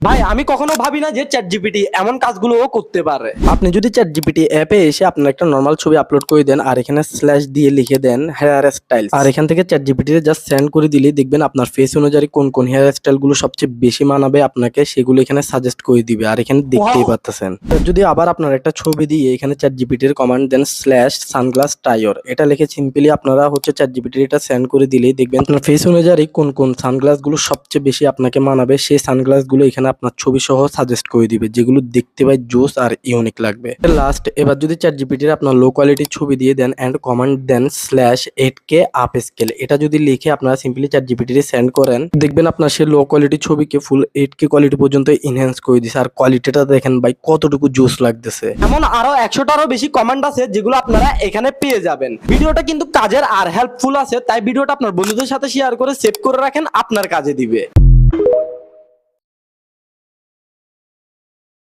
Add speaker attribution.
Speaker 1: ভাই আমি কখনো ভাবি না যে চ্যাট জিপিটি এমন কাজগুলোও করতে পারে। আপনি যদি চ্যাট জিপিটি অ্যাপে এসে আপনার একটা নর্মাল ছবি আপলোড করে দেন আর এখানে স্ল্যাশ দিয়ে লিখে দেন হেয়ার স্টাইল, আর এখান থেকে চ্যাট জিপিটি জাস্ট সেন্ড করে দিলে দেখবেন আপনার ফেস অনুযায়ী কোন কোন হেয়ার স্টাইল গুলো সবচেয়ে বেশি মানাবে আপনাকে সেগুলো এখানে সাজেস্ট করে দিবে, আর এখানে দেখতেই পাচ্ছেন। যদি আবার আপনার একটা ছবি দিয়ে এখানে চ্যাট জিপিটির কমান্ড দেন স্ল্যাশ সানগ্লাস টাইর, এটা লিখে সিম্পলি আপনারা চ্যাট জিপিটির এটা সেন্ড করে দিলেই দেখবেন আপনার ফেস অনুযায়ী কোন কোন সানগ্লাস গুলো সবচেয়ে বেশি আপনাকে মানাবে সেই সানগ্লাস গুলো এখানে আপনার ছবি সহ সাজেস্ট করে দিবে, যেগুলো দেখতে পাই জোস আর ইউনিক লাগবে। লাস্ট এবার যদি চ্যাট জিপিটির আপনার লো কোয়ালিটির ছবি দিয়ে দেন এন্ড কমান্ড দেন স্ল্যাশ 8K আপ স্কেল, এটা যদি লিখে আপনারা সিম্পলি চ্যাট জিপিটির সেন্ড করেন দেখবেন আপনার সেই লো কোয়ালিটির ছবিকে ফুল 8K কোয়ালিটি পর্যন্ত এনহ্যান্স করে দিছে, আর কোয়ালিটিটা দেখেন ভাই কতটুকু জোস লাগতেছে। এমন আরো 100টারও বেশি কমান্ড আছে যেগুলো আপনারা এখানে পেয়ে যাবেন। ভিডিওটা কিন্তু কাজের আর হেল্পফুল আছে, তাই ভিডিওটা আপনার বন্ধুদের সাথে শেয়ার করে সেভ করে রাখেন, আপনার কাজে দিবে।